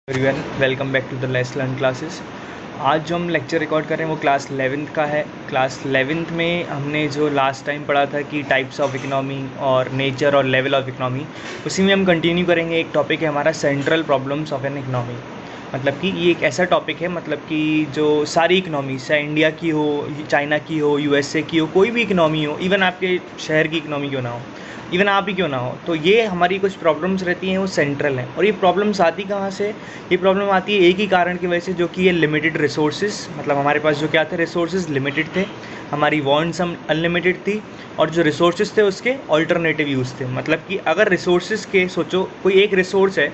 Everyone, welcome back to the let's learn classes. आज जो हम लेक्चर रिकॉर्ड कर रहे हैं वो क्लास 11th का है। क्लास 11th में हमने जो लास्ट टाइम पढ़ा था कि टाइप्स ऑफ इकोनॉमी और नेचर और लेवल ऑफ इकोनॉमी, उसी में हम कंटिन्यू करेंगे। एक टॉपिक है हमारा central problems of an economy. मतलब कि ये एक ऐसा टॉपिक है, मतलब कि जो सारी इकोनॉमी, चाहे इंडिया की हो, चाइना की हो, यूएसए की हो, कोई भी इकोनॉमी हो, इवन आपके शहर की इकोनॉमी क्यों ना हो, इवन आप ही क्यों ना हो, तो ये हमारी कुछ प्रॉब्लम्स रहती हैं वो सेंट्रल हैं। और ये प्रॉब्लम्स आती कहाँ से? ये प्रॉब्लम आती है एक ही कारण की वजह से, जो कि ये लिमिटेड रिसोर्सेज। मतलब हमारे पास जो क्या थे, रिसोर्सेज लिमिटेड थे, हमारी वांट्स हम अनलिमिटेड थी, और जो रिसोर्सेज थे उसके ऑल्टरनेटिव यूज़ थे। मतलब कि अगर रिसोर्सेज के सोचो, कोई एक रिसोर्स है,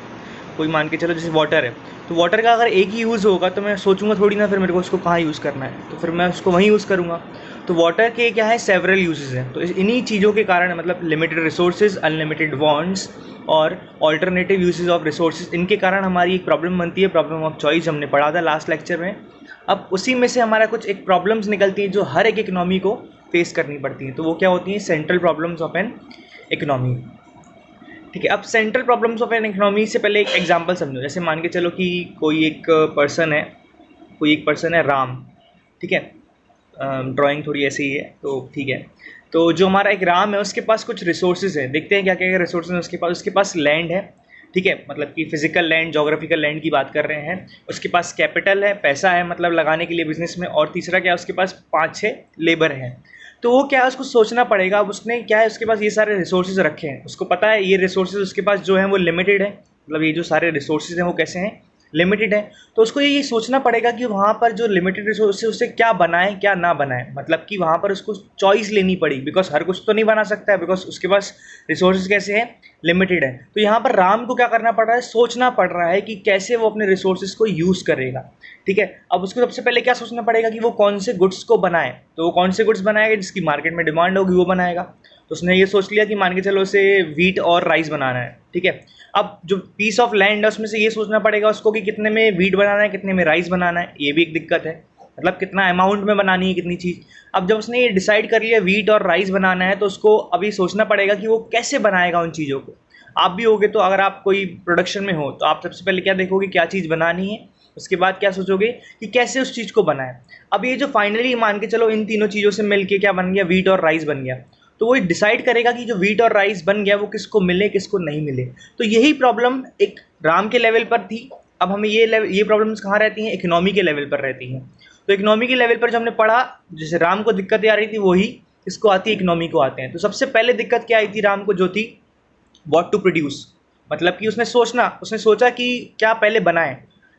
कोई मान के चलो जैसे वाटर है, तो वाटर का अगर एक ही यूज़ होगा तो मैं सोचूंगा थोड़ी ना फिर मेरे को उसको कहाँ यूज़ करना है, तो फिर मैं उसको वहीं यूज़ करूँगा। तो वाटर के क्या है, सेवरल यूजेस हैं। तो इन्हीं चीज़ों के कारण, मतलब लिमिटेड रिसोर्सेज, अनलिमिटेड वांट्स और ऑल्टरनेटिव यूजेस ऑफ रिसोर्सेज, इनके कारण हमारी एक प्रॉब्लम बनती है, प्रॉब्लम ऑफ चॉइस। हमने पढ़ा था लास्ट लेक्चर में। अब उसी में से हमारा कुछ एक प्रॉब्लम्स निकलती हैं जो हर एक इकोनॉमी को फेस करनी पड़ती हैं। तो वो क्या होती हैं? Central problems of an economy. ठीक है, अब central problems of an economy से पहले एक एग्जांपल समझो। जैसे मान के चलो कि कोई एक पर्सन है राम। ठीक है, ड्राइंग थोड़ी ऐसी ही है तो ठीक है। तो जो हमारा एक राम है, उसके पास कुछ रिसोर्सेज है। देखते हैं क्या क्या रिसोर्सेज हैं उसके पास लैंड है। ठीक है, मतलब कि फिजिकल लैंड, जोग्राफिकल लैंड की बात कर रहे हैं। उसके पास कैपिटल है, पैसा है मतलब लगाने के लिए बिजनेस में। और तीसरा क्या है, उसके पास 5-6 लेबर हैं। तो वो क्या है, उसको सोचना पड़ेगा। अब उसने क्या है, उसके पास ये सारे रिसोर्सेज रखे हैं, उसको पता है ये रिसोर्सेज उसके पास जो हैं वो लिमिटेड है। मतलब ये जो सारे रिसोर्सेज हैं वो कैसे हैं, लिमिटेड है। तो उसको ये सोचना पड़ेगा कि वहाँ पर जो लिमिटेड रिसोर्स है उससे क्या बनाए क्या ना बनाए। मतलब कि वहाँ पर उसको चॉइस लेनी पड़ी, बिकॉज हर कुछ तो नहीं बना सकता है, बिकॉज उसके पास रिसोर्सेज कैसे हैं, लिमिटेड है। तो यहाँ पर राम को क्या करना पड़ रहा है, सोचना पड़ रहा है कि कैसे वो अपने रिसोर्सेज को यूज़ करेगा। ठीक है, अब उसको सबसे पहले क्या सोचना पड़ेगा कि वो कौन से गुड्स को बनाए। तो वो कौन से गुड्स बनाएगा जिसकी मार्केट में डिमांड होगी वो बनाएगा। तो उसने ये सोच लिया कि मान के चलो उसे वीट और राइस बनाना है। ठीक है, अब जो पीस ऑफ लैंड है उसमें से ये सोचना पड़ेगा उसको कि कितने में वीट बनाना है, कितने में राइस बनाना है। ये भी एक दिक्कत है, मतलब कितना अमाउंट में बनानी है, कितनी चीज़। अब जब उसने ये डिसाइड कर लिया वीट और राइस बनाना है, तो उसको अभी सोचना पड़ेगा कि वो कैसे बनाएगा उन चीज़ों को। आप भी होगे तो अगर आप कोई प्रोडक्शन में हो तो आप सबसे पहले क्या देखोगे, क्या चीज़ बनानी है, उसके बाद क्या सोचोगे कि कैसे उस चीज़ को बनाएं। अब ये जो फाइनली मान के चलो इन तीनों चीज़ों से मिलके क्या बन गया, वीट और राइस बन गया। तो वो डिसाइड करेगा कि जो वीट और राइस बन गया वो किसको मिले किसको नहीं मिले। तो यही प्रॉब्लम एक राम के लेवल पर थी। अब हमें ये प्रॉब्लम्स कहाँ रहती हैं, इकोनॉमी के लेवल पर रहती हैं। तो इकोनॉमी के लेवल पर जो हमने पढ़ा, जैसे राम को दिक्कतें आ रही थी वही इसको आती है, इकोनॉमी को आते हैं। तो सबसे पहले दिक्कत क्या आई थी राम को, जो थी व्हाट टू प्रोड्यूस। मतलब कि उसने सोचा कि क्या पहले बनाएं।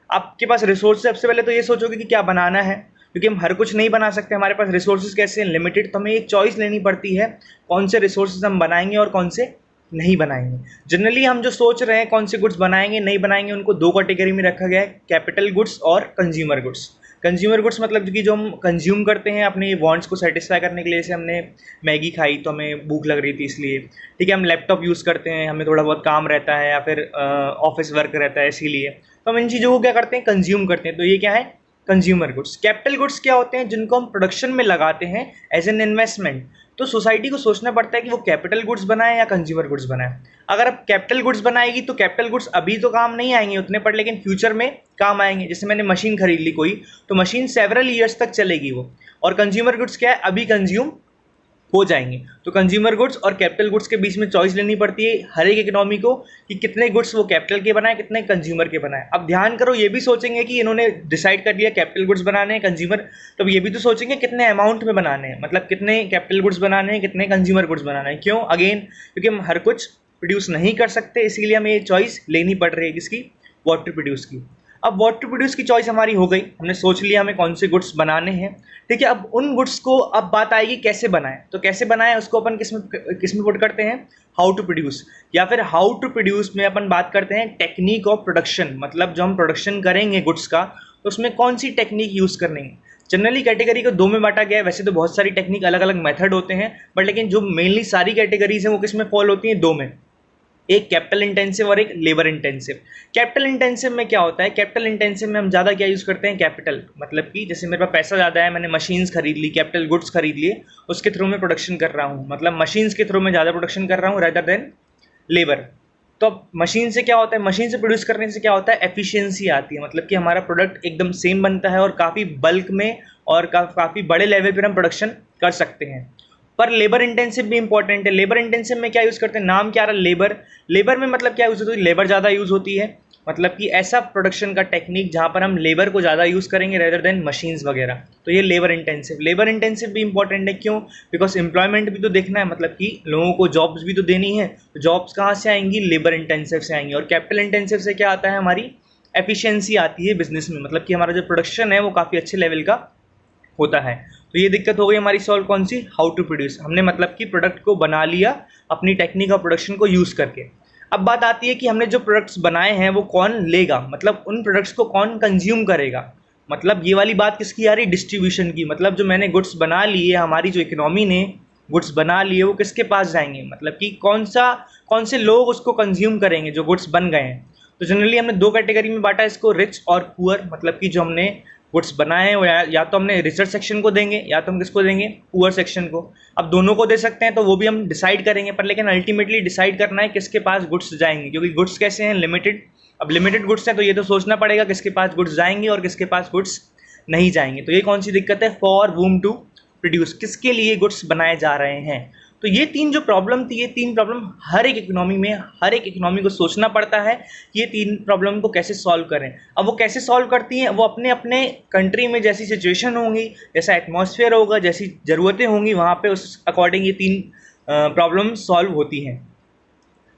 आपके पास रिसोर्स, सबसे पहले तो ये सोचोगे कि क्या बनाना है, क्योंकि हम हर कुछ नहीं बना सकते, हमारे पास रिसोर्सेज कैसे हैं, लिमिटेड। तो हमें एक चॉइस लेनी पड़ती है कौन से रिसोर्सेज हम बनाएंगे और कौन से नहीं बनाएंगे। जनरली हम जो सोच रहे हैं कौन से गुड्स बनाएंगे नहीं बनाएंगे, उनको दो कैटेगरी में रखा गया है, कैपिटल गुड्स और कंज्यूमर गुड्स। कंज्यूमर गुड्स मतलब कि जो हम कंज्यूम करते हैं अपने वांट्स को सेटिस्फाई करने के लिए। जैसे हमने मैगी खाई तो हमें भूख लग रही थी इसलिए। ठीक है, हम लैपटॉप यूज़ करते हैं, हमें थोड़ा बहुत काम रहता है या फिर ऑफिस वर्क रहता है, इसीलिए तो हम इन चीज़ों को क्या करते हैं, कंज्यूम करते हैं। तो ये क्या है, कंज्यूमर गुड्स। कैपिटल गुड्स क्या होते हैं, जिनको हम प्रोडक्शन में लगाते हैं एज एन इन्वेस्टमेंट। तो सोसाइटी को सोचना पड़ता है कि वो कैपिटल गुड्स बनाए या कंज्यूमर गुड्स बनाए। अगर अब कैपिटल गुड्स बनाएगी तो कैपिटल गुड्स अभी तो काम नहीं आएंगे उतने पर, लेकिन फ्यूचर में काम आएंगे। जैसे मैंने मशीन खरीद ली कोई, तो मशीन सेवरल ईयर्स तक चलेगी वो। और कंज्यूमर गुड्स क्या है, अभी कंज्यूम हो जाएंगे। तो कंज्यूमर गुड्स और कैपिटल गुड्स के बीच में चॉइस लेनी पड़ती है हर एक इकोनॉमी को कि कितने गुड्स वो कैपिटल के बनाए, कितने कंज्यूमर के बनाए। अब ध्यान करो, ये भी सोचेंगे कि इन्होंने डिसाइड कर लिया कैपिटल गुड्स बनाने हैं, कंज्यूमर, तो ये भी तो सोचेंगे कितने अमाउंट में बनाने हैं, मतलब कितने कैपिटल गुड्स बनाने हैं, कितने कंज्यूमर गुड्स बनाना है। क्यों? अगेन क्योंकि हम हर कुछ प्रोड्यूस नहीं कर सकते, इसीलिए हमें ये चॉइस लेनी पड़ रही है किसकी, व्हाट टू प्रोड्यूस की। अब व्हाट टू प्रोड्यूस की चॉइस हमारी हो गई, हमने सोच लिया हमें कौन से गुड्स बनाने हैं। ठीक है, अब उन गुड्स को अब बात आएगी कैसे बनाएं। तो कैसे बनाएं उसको अपन किस में पुट करते हैं, हाउ टू प्रोड्यूस। या फिर हाउ टू प्रोड्यूस में अपन बात करते हैं टेक्निक ऑफ प्रोडक्शन। मतलब जो हम प्रोडक्शन करेंगे गुड्स का, तो उसमें कौन सी टेक्निक यूज़ करनी है। जनरली कैटेगरी को दो में बांटा गया है, वैसे तो बहुत सारी टेक्निक अलग अलग मेथड होते हैं, बट लेकिन जो मेनली सारी कैटेगरीज हैं वो किस में फॉल होती हैं, दो में। एक कैपिटल इंटेंसिव और एक लेबर इंटेंसिव। कैपिटल इंटेंसिव में क्या होता है, कैपिटल इंटेंसिव में हम ज़्यादा क्या यूज़ करते हैं, कैपिटल। मतलब कि जैसे मेरे पास पैसा ज़्यादा है, मैंने मशीन्स खरीद ली, कैपिटल गुड्स खरीद लिए, उसके थ्रू मैं प्रोडक्शन कर रहा हूँ। मतलब मशीन्स के थ्रू मैं ज़्यादा प्रोडक्शन कर रहा हूँ रेदर देन लेबर। तो अब मशीन से क्या होता है, मशीन से प्रोड्यूस करने से क्या होता है, एफिशिएंसी आती है, मतलब कि हमारा प्रोडक्ट एकदम सेम बनता है और काफ़ी बल्क में और काफ़ी बड़े लेवल पर हम प्रोडक्शन कर सकते हैं। पर लेबर इंटेंसिव भी इंपॉर्टेंट है। लेबर इंटेंसिव में क्या यूज़ करते हैं, नाम क्या रहा लेबर, लेबर में मतलब क्या यूज़ होती है, लेबर ज़्यादा यूज़ होती है, मतलब कि ऐसा प्रोडक्शन का टेक्निक जहाँ पर हम लेबर को ज़्यादा यूज़ करेंगे रेदर देन मशीन्स वगैरह, तो ये लेबर इंटेंसिव। लेबर इंटेंसिव भी इंपॉर्टेंट है, क्यों, बिकॉज एम्प्लॉयमेंट भी तो देखना है, मतलब कि लोगों को जॉब्स भी तो देनी है, तो जॉब्स कहाँ से आएंगी, लेबर इंटेंसिव से आएंगी। और कैपिटल इंटेंसिव से क्या आता है, हमारी एफिशिएंसी आती है बिजनेस में, मतलब कि हमारा जो प्रोडक्शन है वो काफ़ी अच्छे लेवल का होता है। तो ये दिक्कत हो गई हमारी सॉल्व, कौन सी, हाउ टू प्रोड्यूस। हमने मतलब कि प्रोडक्ट को बना लिया अपनी टेक्निक और प्रोडक्शन को यूज़ करके। अब बात आती है कि हमने जो प्रोडक्ट्स बनाए हैं वो कौन लेगा, मतलब उन प्रोडक्ट्स को कौन कंज्यूम करेगा। मतलब ये वाली बात किसकी आ रही, डिस्ट्रीब्यूशन की। मतलब जो मैंने गुड्स बना लिए, हमारी जो इकोनॉमी ने गुड्स बना लिए, वो किसके पास जाएंगे, मतलब कि कौन से लोग उसको कंज्यूम करेंगे जो गुड्स बन गए हैं। तो जनरली हमने दो कैटेगरी में बांटा इसको, रिच और पुअर। मतलब कि जो हमने गुड्स बनाए हैं वो या तो हमने रिसर्च सेक्शन को देंगे या तो हम किसको देंगे, पुअर सेक्शन को। अब दोनों को दे सकते हैं, तो वो भी हम डिसाइड करेंगे, पर लेकिन अल्टीमेटली डिसाइड करना है किसके पास गुड्स जाएंगे, क्योंकि गुड्स कैसे हैं, लिमिटेड। अब लिमिटेड गुड्स हैं तो ये तो सोचना पड़ेगा किसके पास गुड्स जाएंगे और किसके पास गुड्स नहीं जाएंगे। तो ये कौन सी दिक्कत है, फॉर वूम टू प्रोड्यूस, किसके लिए गुड्स बनाए जा रहे हैं। तो ये तीन जो प्रॉब्लम थी, ये तीन प्रॉब्लम हर एक इकोनॉमी में, हर एक इकोनॉमी को सोचना पड़ता है कि ये तीन प्रॉब्लम को कैसे सॉल्व करें। अब वो कैसे सॉल्व करती हैं, वो अपने अपने कंट्री में जैसी सिचुएशन होंगी, जैसा एटमॉस्फेयर होगा, जैसी ज़रूरतें होंगी, वहाँ पे उस अकॉर्डिंग ये तीन प्रॉब्लम सॉल्व होती हैं।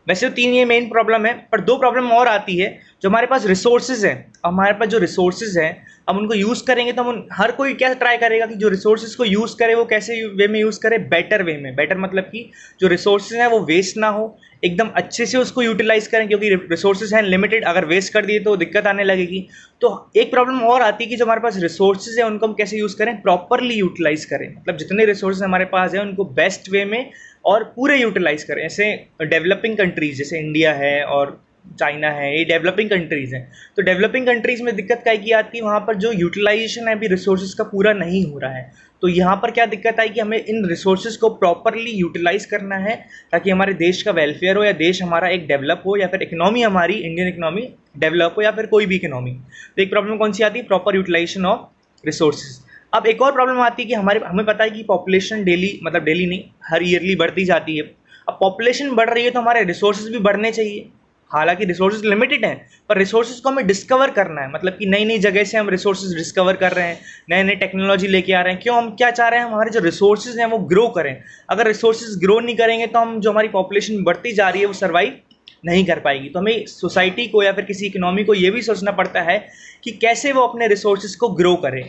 वैसे तो तीन ये मेन प्रॉब्लम है, पर दो प्रॉब्लम और आती है। जो हमारे पास रिसोर्सेज हैं, हमारे पास जो रिसोर्सेज हैं, हम उनको यूज़ करेंगे तो हम हर कोई क्या ट्राई करेगा कि जो रिसोर्सेज को यूज़ करे वो कैसे वे में यूज़ करे, बेटर वे में। बेटर मतलब कि जो रिसोर्सेज हैं वो वेस्ट ना हो, एकदम अच्छे से उसको यूटिलाइज़ करें, क्योंकि रिसोर्सेज हैं लिमिटेड, अगर वेस्ट कर दिए तो दिक्कत आने लगेगी। तो एक प्रॉब्लम और आती है कि जो हमारे पास रिसोर्सेज हैं उनको हम कैसे यूज़ करें, प्रॉपरली यूटिलाइज़ करें, मतलब जितने रिसोर्सेज हमारे पास हैं उनको बेस्ट वे में और पूरे यूटिलाइज़ करें। ऐसे डेवलपिंग कंट्रीज़ जैसे इंडिया है और चाइना है, ये डेवलपिंग कंट्रीज़ हैं। तो डेवलपिंग कंट्रीज़ में दिक्कत क्या की आती है, वहाँ पर जो यूटिलाइजेशन है अभी रिसोर्सेज का पूरा नहीं हो रहा है। तो यहाँ पर क्या दिक्कत आई कि हमें इन रिसोर्सेज को प्रॉपरली यूटिलाइज़ करना है, ताकि हमारे देश का वेलफेयर हो, या देश हमारा एक डेवलप हो, या फिर इकोनॉमी हमारी इंडियन इकोनॉमी डेवलप हो, या फिर कोई भी इकोनॉमी। तो एक प्रॉब्लम कौन सी आती है, प्रॉपर यूटिलाइजेशन ऑफ रिसोर्सेज। अब एक और प्रॉब्लम आती है कि हमें पता है कि पॉपुलेशन डेली, मतलब डेली नहीं, हर ईयरली बढ़ती जाती है। अब पॉपुलेशन बढ़ रही है तो हमारे रिसोर्सेज भी बढ़ने चाहिए। हालांकि रिसोर्सेज लिमिटेड हैं, पर रिसोर्सेज को हमें डिस्कवर करना है, मतलब कि नई नई जगह से हम रिसोर्सेज डिस्कवर कर रहे हैं, नए नए टेक्नोलॉजी लेके आ रहे हैं। क्यों, हम क्या चाह रहे हैं, हमारे जो रिसोर्सेज हैं वो ग्रो करें। अगर रिसोर्सेज ग्रो नहीं करेंगे तो हम जो हमारी पॉपुलेशन बढ़ती जा रही है वो सर्वाइव नहीं कर पाएगी। तो हमें सोसाइटी को या फिर किसी इकोनॉमी को ये भी सोचना पड़ता है कि कैसे वो अपने रिसोर्सेज को ग्रो करें।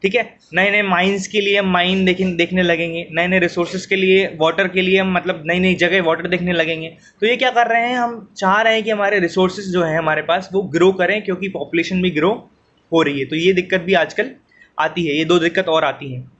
ठीक है, नए नए माइंस के लिए हम माइन देखने लगेंगे, नए नए रिसोर्सेज के लिए, वाटर के लिए हम मतलब नई नई जगह वाटर देखने लगेंगे। तो ये क्या कर रहे हैं, हम चाह रहे हैं कि हमारे रिसोर्सेज जो है हमारे पास वो ग्रो करें, क्योंकि पॉपुलेशन भी ग्रो हो रही है। तो ये दिक्कत भी आजकल आती है, ये दो दिक्कत और आती हैं।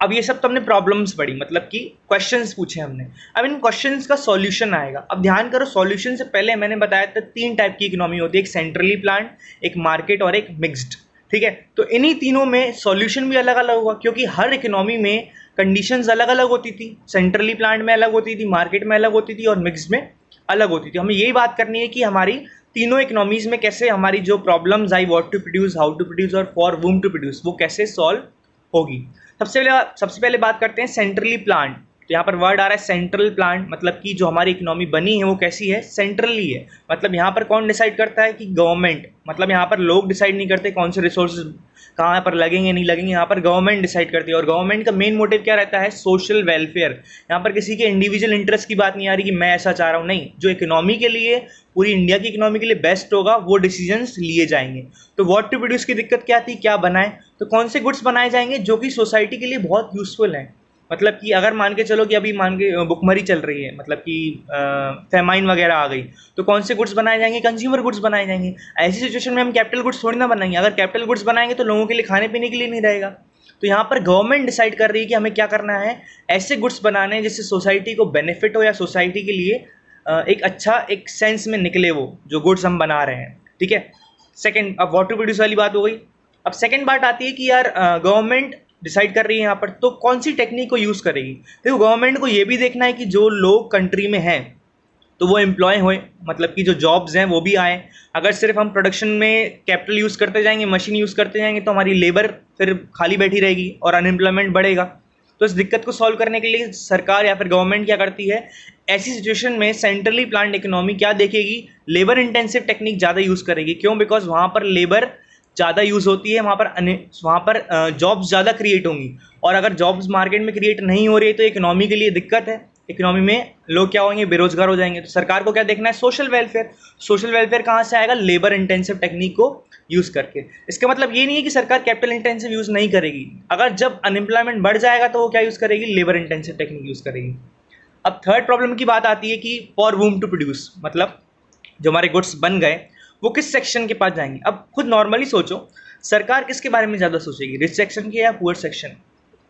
अब ये सब तो हमने प्रॉब्लम्स पढ़ी, मतलब कि क्वेश्चंस पूछे हमने। अब इन क्वेश्चंस का सॉल्यूशन आएगा। अब ध्यान करो, सॉल्यूशन से पहले मैंने बताया था तीन टाइप की इकोनॉमी होती है, एक सेंट्रली प्लान्ड, एक मार्केट और एक मिक्स्ड। ठीक है, तो इन्हीं तीनों में सॉल्यूशन भी अलग अलग होगा, क्योंकि हर इकोनॉमी में कंडीशंस अलग अलग होती थी। सेंट्रली प्लान्ड में अलग होती थी, मार्केट में अलग होती थी और मिक्स्ड में अलग होती थी। हमें यही बात करनी है कि हमारी तीनों इकोनॉमीज में कैसे हमारी जो प्रॉब्लम्स आई, what to produce, how to produce और फॉर वूम टू प्रोड्यूस, वो कैसे सॉल्व होगी। सबसे पहले बात करते हैं सेंट्रली प्लान्ड। तो यहाँ पर वर्ड आ रहा है सेंट्रल प्लान्ड, मतलब कि जो हमारी इकोनॉमी बनी है वो कैसी है, सेंट्रली है। मतलब यहाँ पर कौन डिसाइड करता है कि गवर्नमेंट, मतलब यहाँ पर लोग डिसाइड नहीं करते कौन से रिसोर्सेज कहाँ पर लगेंगे नहीं लगेंगे, यहाँ पर गवर्नमेंट डिसाइड करती है। और गवर्नमेंट का मेन मोटिव क्या रहता है, सोशल वेलफेयर। यहाँ पर किसी के इंडिविजुअल इंटरेस्ट की बात नहीं आ रही कि मैं ऐसा चाह रहा हूँ, नहीं, जो इकोनॉमी के लिए, पूरी इंडिया की इकोनॉमी के लिए बेस्ट होगा वो डिसीजंस लिए जाएंगे। तो व्हाट टू प्रोड्यूस की दिक्कत क्या थी, क्या बनाए, तो कौन से गुड्स बनाए जाएंगे जो कि सोसाइटी के लिए बहुत यूजफुल हैं। मतलब कि अगर मान के चलो कि अभी मान के भुखमरी चल रही है, मतलब कि फेमाइन वगैरह आ गई, तो कौन से गुड्स बनाए जाएंगे, कंज्यूमर गुड्स बनाए जाएंगे। ऐसी सिचुएशन में हम कैपिटल गुड्स थोड़ी ना बनाएंगे। अगर कैपिटल गुड्स बनाएंगे तो लोगों के लिए खाने पीने के लिए नहीं रहेगा। तो यहाँ पर गवर्नमेंट डिसाइड कर रही है कि हमें क्या करना है, ऐसे गुड्स बनाने हैं जिससे सोसाइटी को बेनिफिट हो, या सोसाइटी के लिए एक अच्छा एक सेंस में निकले वो जो गुड्स हम बना रहे हैं। ठीक है, सेकेंड, अब व्हाट टू प्रोड्यूस वाली बात हो गई। अब सेकेंड बात आती है कि यार गवर्नमेंट डिसाइड कर रही है यहाँ पर, तो कौन सी टेक्निक को यूज़ करेगी। देखो, गवर्नमेंट को ये भी देखना है कि जो लोग कंट्री में हैं, तो वो एम्प्लॉय होए, मतलब कि जो जॉब्स हैं वो भी आए। अगर सिर्फ हम प्रोडक्शन में कैपिटल यूज़ करते जाएंगे, मशीन यूज़ करते जाएंगे, तो हमारी लेबर फिर खाली बैठी रहेगी और अनएम्प्लॉयमेंट बढ़ेगा। तो इस दिक्कत को सॉल्व करने के लिए सरकार या फिर गवर्नमेंट क्या करती है, ऐसी सिचुएशन में सेंट्रली प्लान्ड इकोनॉमी क्या देखेगी, लेबर इंटेंसिव टेक्निक ज़्यादा यूज़ करेगी। क्यों? बिकॉज वहाँ पर लेबर ज़्यादा यूज़ होती है, वहाँ पर जॉब्स ज़्यादा क्रिएट होंगी। और अगर जॉब्स मार्केट में क्रिएट नहीं हो रही है तो इकोनॉमी के लिए दिक्कत है, इकोनॉमी में लोग क्या होंगे, बेरोजगार हो जाएंगे। तो सरकार को क्या देखना है, सोशल वेलफेयर। सोशल वेलफेयर कहाँ से आएगा, लेबर इंटेंसिव टेक्निक को यूज़ करके। इसका मतलब ये नहीं है कि सरकार कैपिटल इंटेंसिव यूज़ नहीं करेगी। अगर जब अनएम्प्लॉयमेंट बढ़ जाएगा तो वो क्या यूज़ करेगी, लेबर इंटेंसिव टेक्निक यूज़ करेगी। अब थर्ड प्रॉब्लम की बात आती है कि फॉर वूम टू प्रोड्यूस, मतलब जो हमारे गुड्स बन गए वो किस सेक्शन के पास जाएंगे। अब खुद नॉर्मली सोचो, सरकार किसके बारे में ज़्यादा सोचेगी, रिच सेक्शन के या पुअर सेक्शन?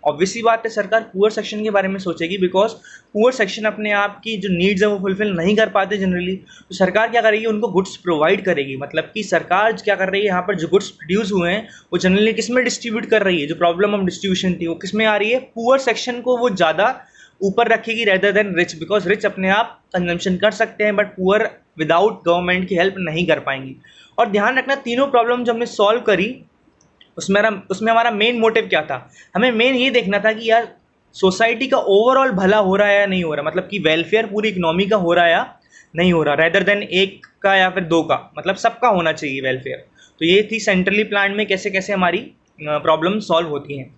ऑब्वियसली बात है, सरकार पुअर सेक्शन के बारे में सोचेगी, बिकॉज पुअर सेक्शन अपने आप की जो नीड्स है वो फुलफिल नहीं कर पाते जनरली। तो सरकार क्या करेगी, उनको गुड्स प्रोवाइड करेगी। मतलब कि सरकार क्या कर रही है, यहाँ पर जो गुड्स प्रोड्यूस हुए हैं वो जनरली किस में डिस्ट्रीब्यूट कर रही है, जो प्रॉब्लम ऑफ डिस्ट्रीब्यूशन थी वो किस में आ रही है, पुअर सेक्शन को वो ज़्यादा ऊपर रखेगी rather than rich. Because rich अपने आप कंजम्पशन कर सकते हैं, बट पुअर विदाउट गवर्नमेंट की हेल्प नहीं कर पाएंगी। और ध्यान रखना, तीनों प्रॉब्लम जो हमने सॉल्व करी उसमें हमारा मेन मोटिव क्या था, हमें मेन ये देखना था कि यार सोसाइटी का ओवरऑल भला हो रहा है या नहीं हो रहा, मतलब कि वेलफेयर पूरी इकोनॉमी का हो रहा है या नहीं हो रहा, रेदर देन एक का या फिर दो का, मतलब सबका होना चाहिए वेलफेयर। तो ये थी सेंट्रली प्लान्ड में कैसे कैसे हमारी प्रॉब्लम सॉल्व होती हैं।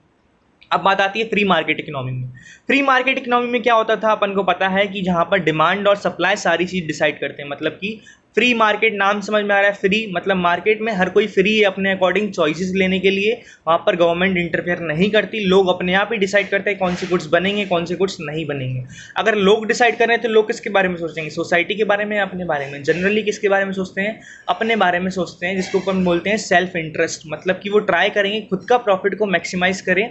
अब बात आती है फ्री मार्केट इकोनॉमी में। फ्री मार्केट इकोनॉमी में क्या होता था, अपन को पता है कि जहाँ पर डिमांड और सप्लाई सारी चीज़ डिसाइड करते हैं। मतलब कि फ्री मार्केट, नाम समझ में आ रहा है, फ्री मतलब मार्केट में हर कोई फ्री है अपने अकॉर्डिंग चॉइसेस लेने के लिए। वहाँ पर गवर्नमेंट इंटरफेयर नहीं करती, लोग अपने आप ही डिसाइड करते हैं कौन से गुड्स बनेंगे कौन से गुड्स नहीं बनेंगे। अगर लोग डिसाइड कर रहे हैं तो लोग किसके बारे में सोचेंगे, सोसाइटी के बारे में या अपने बारे में? जनरली किसके बारे में सोचते हैं, अपने बारे में सोचते हैं, जिसको अपन बोलते हैं सेल्फ इंटरेस्ट। मतलब कि वो ट्राई करेंगे खुद का प्रॉफिट को मैक्सिमाइज करें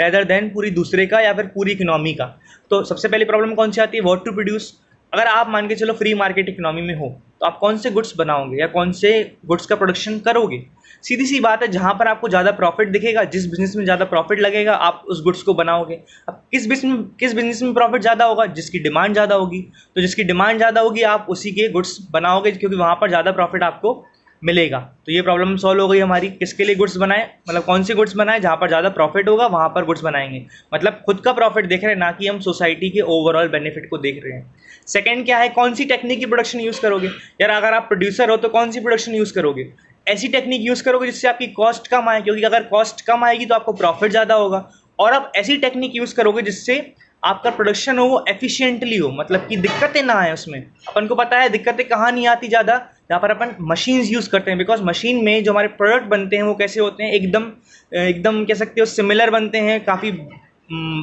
रेदर देन पूरी दूसरे का या फिर पूरी इकोनॉमी का। तो सबसे पहली प्रॉब्लम कौन सी आती है, व्हाट टू प्रोड्यूस। अगर आप मान के चलो फ्री मार्केट इकोनॉमी में हो तो आप कौन से गुड्स बनाओगे या कौन से गुड्स का प्रोडक्शन करोगे। सीधी सी बात है, जहाँ पर आपको ज़्यादा प्रॉफिट दिखेगा, जिस बिजनेस में ज़्यादा प्रॉफिट लगेगा, आप उस गुड्स को बनाओगे। अब किस बिजनेस में प्रॉफिट ज़्यादा होगा, जिसकी डिमांड ज़्यादा होगी। तो जिसकी डिमांड ज़्यादा होगी आप उसी के गुड्स बनाओगे, क्योंकि वहाँ पर ज़्यादा प्रॉफिट आपको मिलेगा। तो ये प्रॉब्लम सॉल्व हो गई हमारी, किसके लिए गुड्स बनाए, मतलब कौन सी गुड्स बनाए, जहाँ पर ज़्यादा प्रॉफिट होगा वहाँ पर गुड्स बनाएंगे। मतलब खुद का प्रॉफिट देख रहे हैं, ना कि हम सोसाइटी के ओवरऑल बेनिफिट को देख रहे हैं। सेकंड क्या है, कौन सी टेक्निक की प्रोडक्शन यूज़ करोगे। यार अगर आप प्रोड्यूसर हो तो कौन सी प्रोडक्शन यूज़ करोगे, ऐसी टेक्निक यूज़ करोगे जिससे आपकी कॉस्ट कम आए, क्योंकि अगर कॉस्ट कम आएगी तो आपको प्रॉफिट ज़्यादा होगा। और आप ऐसी टेक्निक यूज़ करोगे जिससे आपका प्रोडक्शन हो वो एफिशिएंटली हो, मतलब कि दिक्कतें ना आए उसमें। अपन को पता है दिक्कतें कहाँ नहीं आती ज़्यादा, जहाँ पर अपन मशीन्स यूज़ करते हैं। बिकॉज मशीन में जो हमारे प्रोडक्ट बनते हैं वो कैसे होते हैं, एकदम कह सकते हो सिमिलर बनते हैं, काफ़ी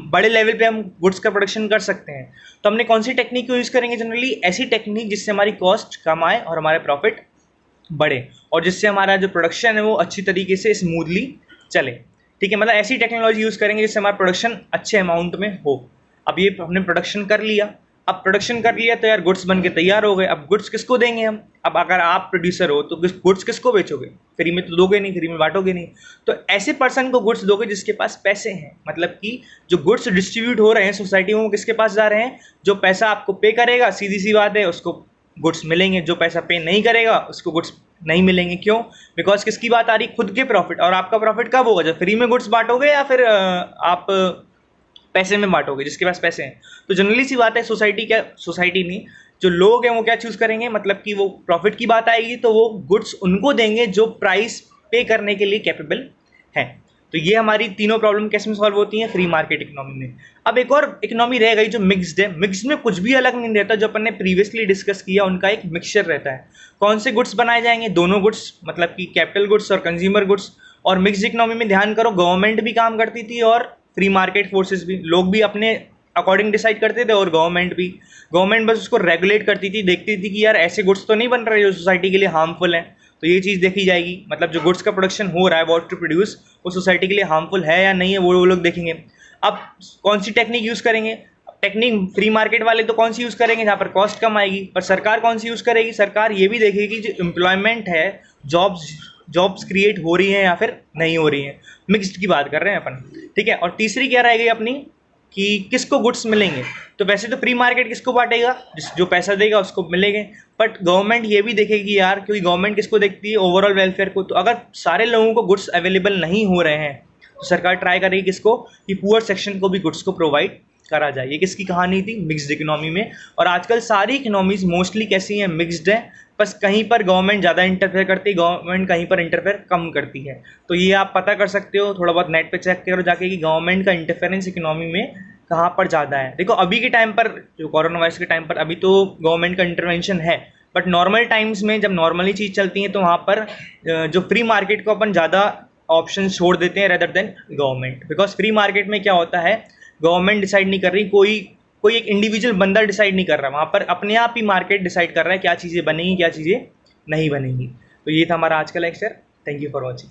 बड़े लेवल पे हम गुड्स का प्रोडक्शन कर सकते हैं। तो हमने कौन सी टेक्निक को यूज़ करेंगे, जनरली ऐसी टेक्निक जिससे हमारी कॉस्ट कम आए और हमारे प्रॉफिट बढ़े, और जिससे हमारा जो प्रोडक्शन है वो अच्छी तरीके से स्मूथली चले। ठीक है, मतलब ऐसी टेक्नोलॉजी यूज़ करेंगे जिससे हमारा प्रोडक्शन अच्छे अमाउंट में हो। अब ये हमने प्रोडक्शन कर लिया, अब प्रोडक्शन कर लिया तो यार गुड्स बन के तैयार हो गए। अब गुड्स किसको देंगे हम, अब अगर आप प्रोड्यूसर हो तो गुड्स किसको बेचोगे, फ्री में तो दोगे नहीं, फ्री में बांटोगे नहीं। तो ऐसे पर्सन को गुड्स दोगे जिसके पास पैसे हैं। मतलब कि जो गुड्स डिस्ट्रीब्यूट हो रहे हैं सोसाइटी में वो किसके पास जा रहे हैं, जो पैसा आपको पे करेगा, सीधी सी बात है उसको गुड्स मिलेंगे। जो पैसा पे नहीं करेगा उसको गुड्स नहीं मिलेंगे। क्यों, बिकॉज किसकी बात आ रही, खुद के प्रॉफिट। और आपका प्रॉफिट कब होगा, जब फ्री में गुड्स बांटोगे या फिर आप पैसे में बांटोगे, जिसके पास पैसे हैं। तो जनरली सी बात है, सोसाइटी नहीं, जो लोग हैं वो क्या चूज़ करेंगे, मतलब कि वो प्रॉफिट की बात आएगी तो वो गुड्स उनको देंगे जो प्राइस पे करने के लिए कैपेबल है। तो ये हमारी तीनों प्रॉब्लम कैसे में सॉल्व होती हैं, फ्री मार्केट इकोनॉमी में। अब एक और इकोनॉमी रह गई जो मिक्स्ड है। मिक्स्ड में कुछ भी अलग नहीं रहता, जो अपन ने प्रीवियसली डिस्कस किया उनका एक मिक्सचर रहता है। कौन से गुड्स बनाए जाएंगे, दोनों गुड्स, मतलब कि कैपिटल गुड्स और कंज्यूमर गुड्स। और मिक्स्ड इकोनॉमी में ध्यान करो, गवर्नमेंट भी काम करती थी और फ्री मार्केट फोर्सेस भी, लोग भी अपने अकॉर्डिंग डिसाइड करते थे और गवर्नमेंट बस उसको रेगुलेट करती थी, देखती थी कि यार ऐसे गुड्स तो नहीं बन रहे जो सोसाइटी के लिए हार्मफुल हैं। तो ये चीज़ देखी जाएगी, मतलब जो गुड्स का प्रोडक्शन हो रहा है व्हाट टू प्रोड्यूस, वो सोसाइटी के लिए हार्मफुल है या नहीं है, वो लोग देखेंगे। अब कौन सी टेक्निक यूज़ करेंगे, टेक्निक फ्री मार्केट वाले तो कौन सी यूज़ करेंगे जहाँ पर कॉस्ट कम आएगी, पर सरकार कौन सी यूज़ करेगी, सरकार ये भी देखेगी जो एम्प्लॉयमेंट है, जॉब्स क्रिएट हो रही हैं या फिर नहीं हो रही हैं। मिक्स्ड की बात कर रहे हैं अपन, ठीक है। और तीसरी क्या रह गई अपनी, कि किसको गुड्स मिलेंगे। तो वैसे तो फ्री मार्केट किसको बांटेगा, जो पैसा देगा उसको मिलेंगे, बट गवर्नमेंट ये भी देखेगी यार, क्योंकि गवर्नमेंट किसको देखती है, ओवरऑल वेलफेयर को। तो अगर सारे लोगों को गुड्स अवेलेबल नहीं हो रहे हैं तो सरकार ट्राई करेगी किसको, कि पुअर सेक्शन को भी गुड्स को प्रोवाइड करा जाए। ये किसकी कहानी थी, मिक्स्ड इकोनॉमी में। और आजकल सारी इकोनॉमीज मोस्टली कैसी हैं, मिक्स्ड है, बस कहीं पर गवर्नमेंट ज़्यादा इंटरफेयर करती है, गवर्नमेंट कहीं पर इंटरफेयर कम करती है। तो ये आप पता कर सकते हो, थोड़ा बहुत नेट पे चेक करो जाके कि गवर्नमेंट का इंटरफेरेंस इकोनॉमी में कहाँ पर ज़्यादा है। देखो अभी के टाइम पर, जो कोरोना वायरस के टाइम पर, अभी तो गवर्नमेंट का इंटरवेंशन है, बट नॉर्मल टाइम्स में जब नॉर्मली चीज़ चलती है तो वहाँ पर जो फ्री मार्केट को अपन ज़्यादा ऑप्शन छोड़ देते हैं rather than government. Because free market में क्या होता है, गवर्नमेंट डिसाइड नहीं कर रही, कोई कोई एक इंडिविजुअल बंदा डिसाइड नहीं कर रहा, वहाँ पर अपने आप ही मार्केट डिसाइड कर रहा है क्या चीज़ें बनेंगी क्या चीज़ें नहीं बनेंगी। तो ये था हमारा आज का lecture. Thank you for watching.